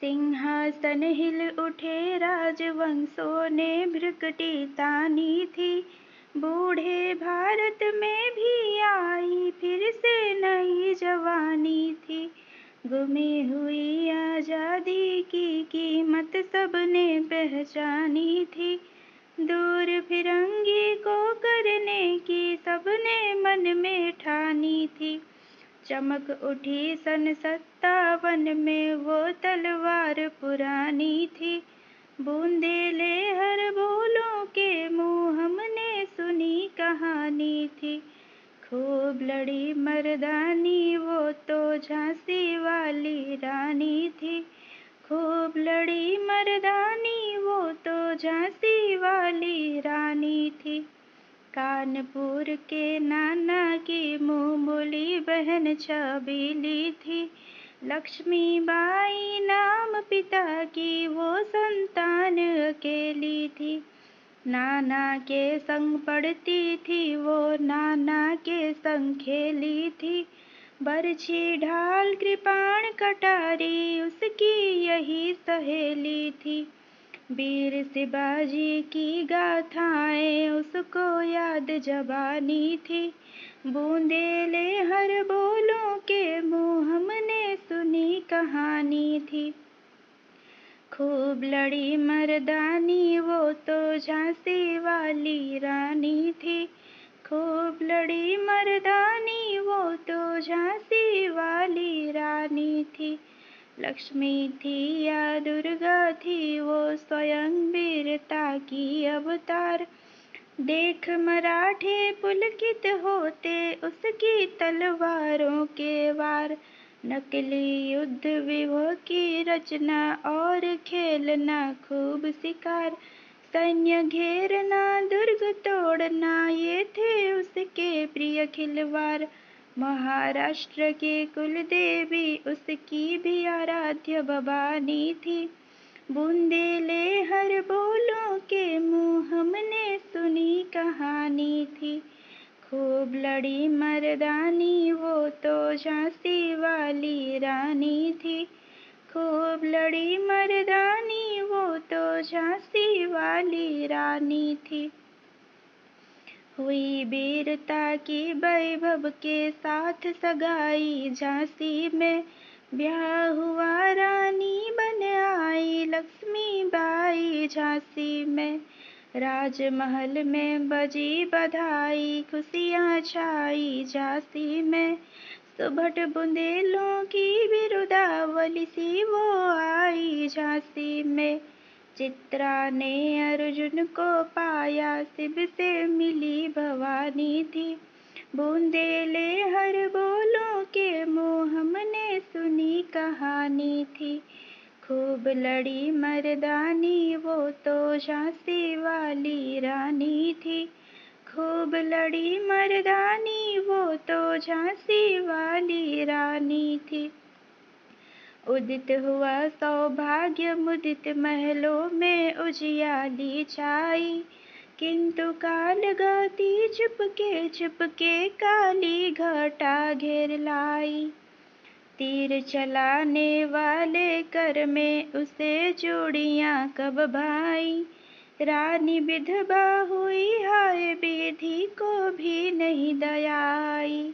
सिंहासन हिल उठे, राजवंशों ने भ्रुकुटी तानी थी। बूढ़े भारत में भी आई फिर से नई जवानी थी। गुमी हुई आजादी की कीमत सबने पहचानी थी। दूर फिरंगी को करने की सबने मन में ठानी थी। चमक उठी सन 57 में वो तलवार पुरानी थी। बूंदेले हर बोलों के मुँह हमने सुनी कहानी थी। खूब लड़ी मर्दानी वो तो झांसी वाली रानी थी। खूब लड़ी मर्दानी वो तो झांसी वाली रानी थी। कानपुर के नाना की मुँह बोली बहन छबीली थी। लक्ष्मीबाई नाम पिता की वो संतान अकेली थी। नाना के संग पढ़ती थी वो, नाना के संग खेली थी। बरछी ढाल कृपाण कटारी उसकी यही सहेली थी। वीर शिवाजी की गाथाएं उसको याद जबानी थी। बूंदेले हर बोलों के मुँह हमने सुनी कहानी थी। खूब लड़ी मर्दानी वो तो झांसी वाली रानी थी। खूब लड़ी मर्दानी वो तो झांसी वाली रानी थी। लक्ष्मी थी या दुर्गा थी वो स्वयं वीरता की अवतार। देख मराठे पुलकित होते उसकी तलवारों के वार। नकली युद्ध व्यूह की रचना और खेलना खूब शिकार। सैन्य घेरना दुर्ग तोड़ना ये थे उसके प्रिय खिलवाड़। महाराष्ट्र की कुलदेवी उसकी भी आराध्य भवानी थी। बूंदेले हर बोलों के मुँह हमने सुनी कहानी थी। खूब लड़ी मर्दानी वो तो झांसी वाली रानी थी। खूब लड़ी मर्दानी वो तो झांसी वाली रानी थी। हुई वीरता की वैभव के साथ सगाई झांसी में। ब्याह हुआ रानी बन आई लक्ष्मीबाई झांसी में। राजमहल में बजी बधाई खुशियाँ छाई झांसी में। सुभट बुंदेलों की बिरुदावली सी वो आई झांसी में। चित्रा ने अर्जुन को पाया शिव से मिली भवानी थी। बूंदेले हर बोलों के मुँह हमने सुनी कहानी थी। खूब लड़ी मर्दानी वो तो झांसी वाली रानी थी। खूब लड़ी मर्दानी वो तो झांसी वाली रानी थी। उदित हुआ सौभाग्य मुदित महलों में उजियाली छाई। किंतु काल गति चुपके काली घटा घेर लाई। तीर चलाने वाले कर में उसे चूड़ियाँ कब भाई। रानी विधवा हुई हाय विधि को भी नहीं दया आई।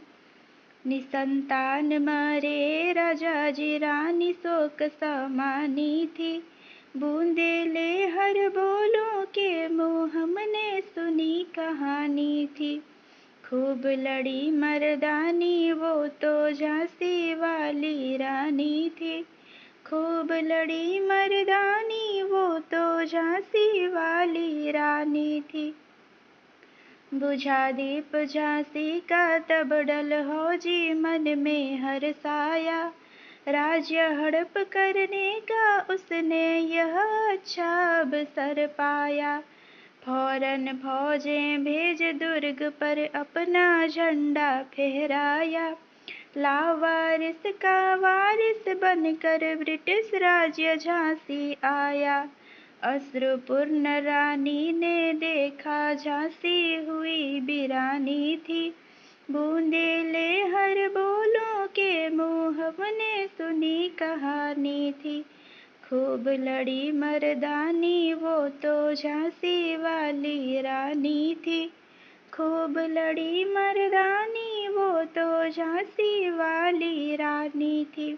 निसंतान मरे राजा जी रानी शोक समानी थी। बूंदेले हर बोलों के मुँह हमने सुनी कहानी थी। खूब लड़ी मर्दानी वो तो झांसी वाली रानी थी। खूब लड़ी मर्दानी वो तो झांसी वाली रानी थी। बुझा दीप झांसी का तब डलहौजी मन में हर्षाया। राज्य हड़प करने का उसने यह अच्छा अवसर पाया। फौरन फौजें भेज दुर्ग पर अपना झंडा फहराया। लावारिस का वारिस बनकर ब्रिटिश राज्य झांसी आया। अश्रुपूर्ण रानी ने देखा झांसी हुई वीरानी थी। बूंदेले हर बोलों के मुँह हमने सुनी कहानी थी। खूब लड़ी मर्दानी वो तो झांसी वाली रानी थी। खूब लड़ी मर्दानी वो तो झांसी वाली रानी थी।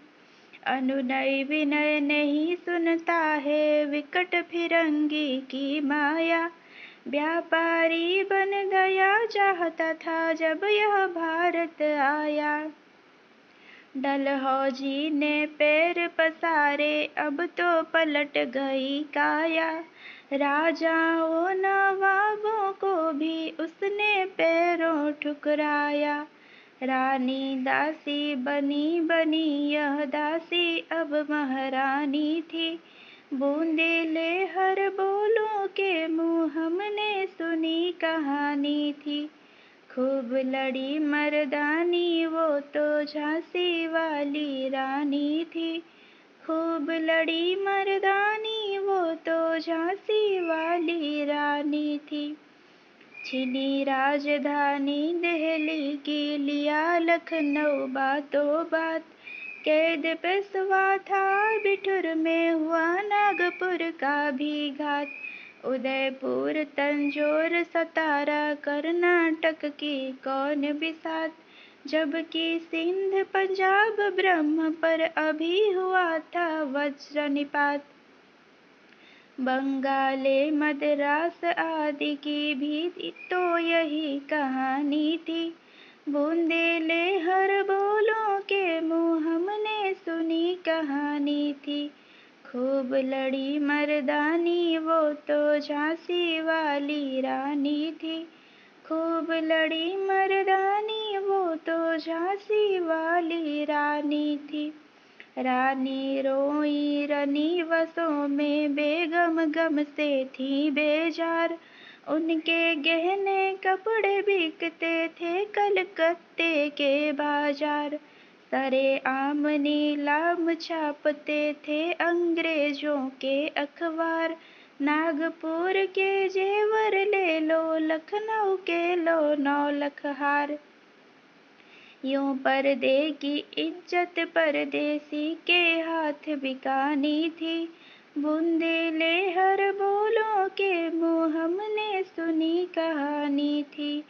अनुनय विनय नहीं सुनता है विकट फिरंगी की माया। व्यापारी बन गया चाहता था जब यह भारत आया। डलहौजी ने पैर पसारे अब तो पलट गई काया। राजाओं नवाबों को भी उसने पैरों ठुकराया। रानी दासी बनी बनी यह दासी अब महारानी थी। बूंदेले हर बोलों के मुँह हमने सुनी कहानी थी। खूब लड़ी मर्दानी वो तो झांसी वाली रानी थी। खूब लड़ी मर्दानी वो तो झांसी वाली रानी थी। छीनी राजधानी दिल्ली की लिया लखनऊ बातों बात। कैद पेशवा था बिठूर में हुआ नागपुर का भी घात। उदयपुर तंजौर सतारा कर्नाटक की कौन बिसात। जबकि सिंध पंजाब ब्रह्म पर अभी हुआ था वज्रनिपात। बंगाले मद्रास आदि की भी तो यही कहानी थी। बूंदेले हर बोलों के मुँह हमने सुनी कहानी थी। खूब लड़ी मर्दानी वो तो झांसी वाली रानी थी। खूब लड़ी मर्दानी वो तो झांसी वाली रानी थी। रानी रोई रनी वसों में बेगम गम से थी बेजार। उनके गहने कपड़े बिकते थे कलकत्ते के बाजार। सरे आम नीलाम छापते थे अंग्रेजों के अखबार। नागपुर के जेवर ले लो लखनऊ के लो 9 लाख हार। यूं पर्दे की इज्जत परदेसी के हाथ बिकानी थी। बूंदेले हर बोलों के मुँह हमने सुनी कहानी थी।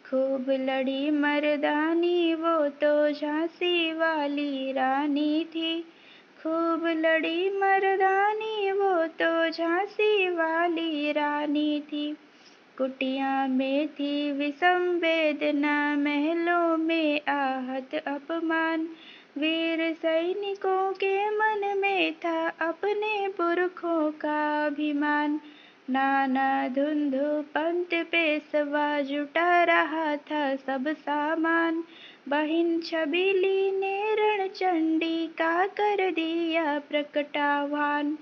खूब लड़ी मर्दानी वो तो झांसी वाली रानी थी। खूब लड़ी मर्दानी वो तो झांसी वाली रानी थी। कुटिया में थी विषम वेदना महलों में आहत अपमान। वीर सैनिकों के मन में था अपने पुरखों का अभिमान। नाना धुंधु पंत पेशवा जुटा रहा था सब सामान। बहिन छबीली ने रणचंडी का कर दिया प्रकटाह्वान।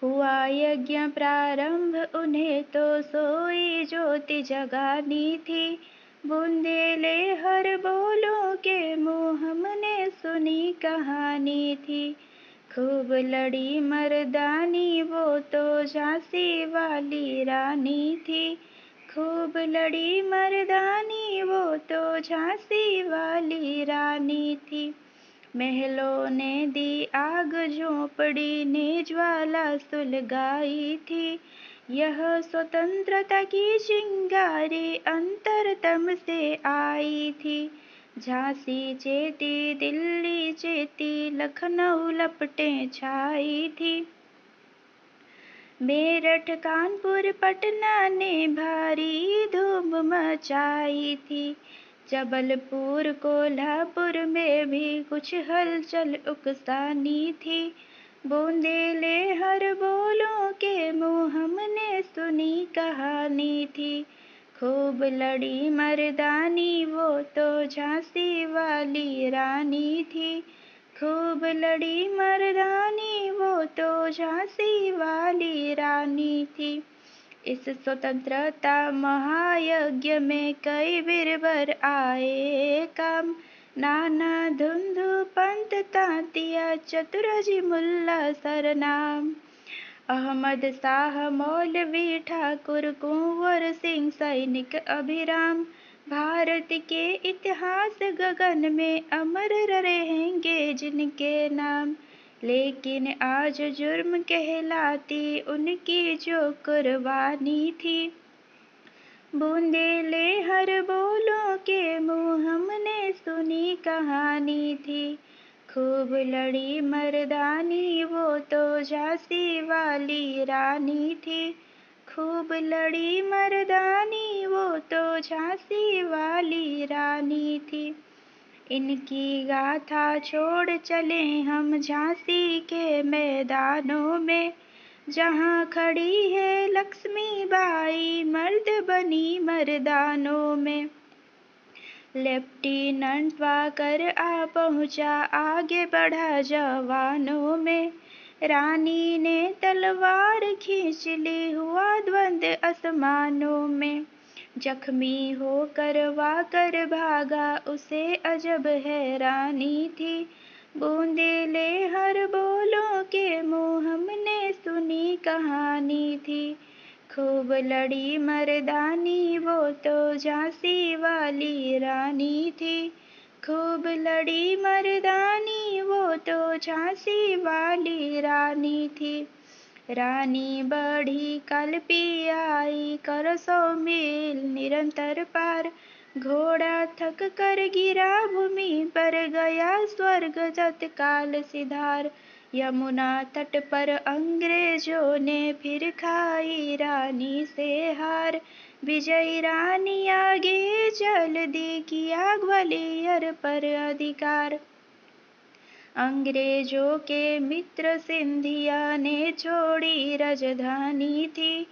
हुआ यज्ञ प्रारंभ उन्हें तो सोई ज्योति जगानी थी। बूंदेले हर बोलों के मुँह हमने सुनी कहानी थी। खूब लड़ी मर्दानी वो तो झांसी वाली रानी थी। खूब लड़ी मर्दानी वो तो झांसी वाली रानी थी। महलों ने दी आग झोंपड़ी ने ज्वाला सुलगाई थी। यह स्वतंत्रता की चिंगारी अंतरतम से आई थी। झांसी चेती दिल्ली चेती लखनऊ लपटें छाई थी। मेरठ कानपुर पटना ने भारी धूम मचाई थी। जबलपुर कोल्हापुर में भी कुछ हलचल उकसानी थी। बूंदेले हर बोलों के मुँह हमने सुनी कहानी थी। खूब लड़ी मर्दानी वो तो झांसी वाली रानी थी। खूब लड़ी मर्दानी वो तो झांसी वाली रानी थी। इस स्वतंत्रता महायज्ञ में कई वीरवर आए काम। नाना धुंधु पंत तांतिया चतुरजी मुल्ला सरनाम। अहमद शाह मौलवी ठाकुर कुंवर सिंह सैनिक अभिराम। भारत के इतिहास गगन में अमर रहेंगे जिनके नाम। लेकिन आज जुर्म कहलाती उनकी जो कुर्बानी थी। बूंदेले हर बोलों के मुँह हमने सुनी कहानी थी। खूब लड़ी मर्दानी वो तो झांसी वाली रानी थी। खूब लड़ी मर्दानी वो तो झांसी वाली रानी थी। इनकी गाथा छोड़ चले हम झांसी के मैदानों में, जहाँ खड़ी है लक्ष्मीबाई मर्द बनी मर्दानों में। लेफ्टिनेंट वाकर आ पहुँचा आगे बढ़ा जवानों में। रानी ने तलवार खींच ली हुआ द्वंद्व आसमानों में। जख्मी होकर वाकर भागा उसे अजब हैरानी थी। बूंदेले हर बोलों के मुँह हमने सुनी कहानी थी। खूब लड़ी मर्दानी वो तो झांसी वाली रानी थी। खूब लड़ी मर्दानी वो तो झांसी वाली रानी थी। रानी बढ़ी कल्पी आई कर 100 मील निरंतर पार। घोड़ा थक कर गिरा भूमि पर गया स्वर्ग तत्काल सिधार। यमुना तट पर अंग्रेजों ने फिर खाई रानी से हार। विजयी रानी आगे चल दी किया ग्वालियर पर अधिकार। अंग्रेजों के मित्र सिंधिया ने छोड़ी राजधानी थी।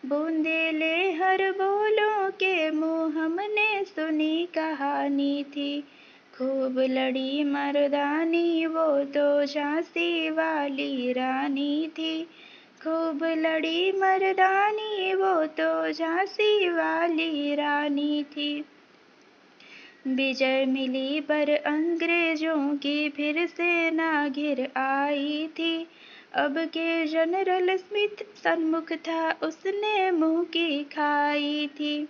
बूंदेले हर बोलों के मुँह हमने सुनी कहानी थी। खूब लड़ी मर्दानी वो तो झांसी वाली रानी थी। खूब लड़ी मर्दानी वो तो झांसी वाली रानी थी। विजय मिली पर अंग्रेजों की फिर सेना घिर आई थी। अब के जनरल स्मिथ सन्मुख था उसने मुँह की खाई थी।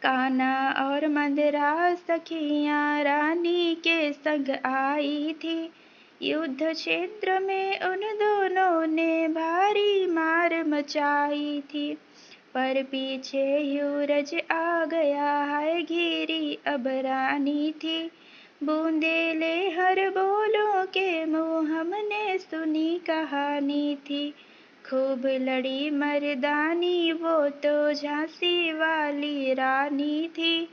कान्हा और मंदरा सखियाँ रानी के संग आई थी। युद्ध क्षेत्र में उन दोनों ने भारी मार मचाई थी। पर पीछे यूरज आ गया है घिरी अब रानी थी। बूंदेले हर बोलों के मुँह हमने सुनी कहानी थी। खूब लड़ी मर्दानी वो तो झांसी वाली रानी थी।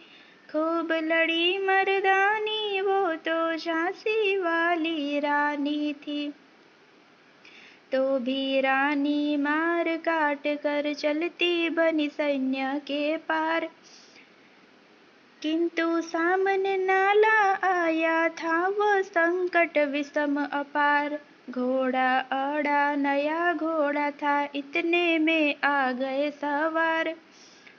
खूब लड़ी मर्दानी वो तो झांसी वाली रानी थी। तो भी रानी मार काट कर चलती बनी सैन्य के पार। किंतु सामने नाला आया था वो संकट विषम अपार। घोड़ा अड़ा नया घोड़ा था इतने में आ गए सवार।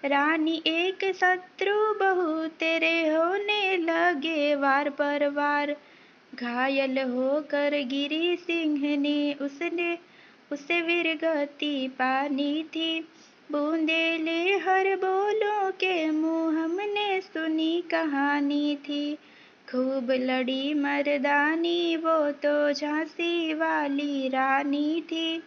रानी एक शत्रु बहु तेरे होने लगे वार पर वार। घायल होकर गिरी सिंहनी उसे विरगती पानी थी। बूंदेले हर बोलों के मुँह हमने सुनी कहानी थी। खूब लड़ी मर्दानी वो तो झांसी वाली रानी थी।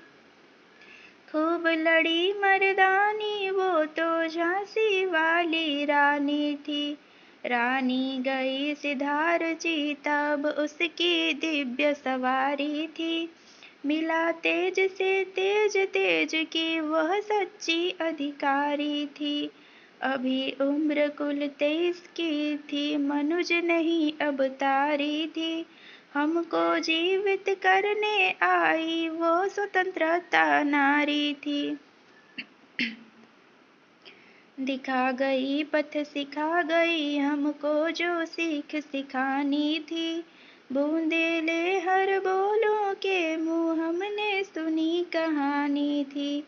खूब लड़ी मर्दानी वो तो झांसी वाली रानी थी। रानी गई सिधार जी तब उसकी दिव्य सवारी थी। मिला तेज से तेज तेज की वह सच्ची अधिकारी थी। अभी उम्र कुल 23 की थी मनुज नहीं अब तारी थी। हमको जीवित करने आई वो स्वतंत्रता नारी थी। दिखा गई पथ सिखा गई हमको जो सीख सिखानी थी। बूंदेले हर बोलों के मुँह हमने सुनी कहानी थी।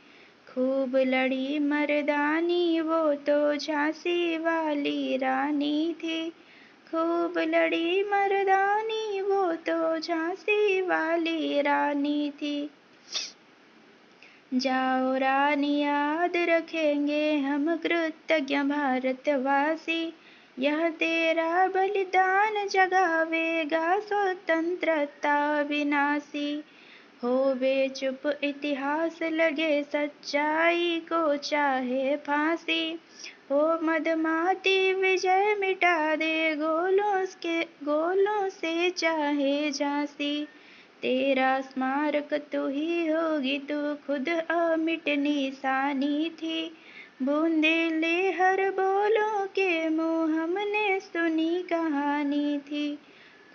खूब लड़ी मर्दानी वो तो झांसी वाली रानी थी। खूब लड़ी मर्दानी वो तो झांसी वाली रानी थी। जाओ रानी याद रखेंगे हम कृतज्ञ भारतवासी। यह तेरा बलिदान जगावेगा स्वतंत्रता विनाशी। डूबे चुप इतिहास लगे सच्चाई को चाहे फांसी। हो मदमाती विजय मिटा दे गोलों से चाहे झांसी। तेरा स्मारक तू ही होगी, तू खुद अमिट निशानी थी। बूंदेले हर बोलों के मुँह हमने सुनी कहानी थी।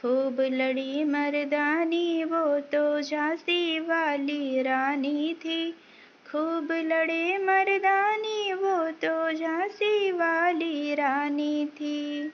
खूब लड़ी मर्दानी वो तो झांसी वाली रानी थी। खूब लड़े मर्दानी वो तो झांसी वाली रानी थी।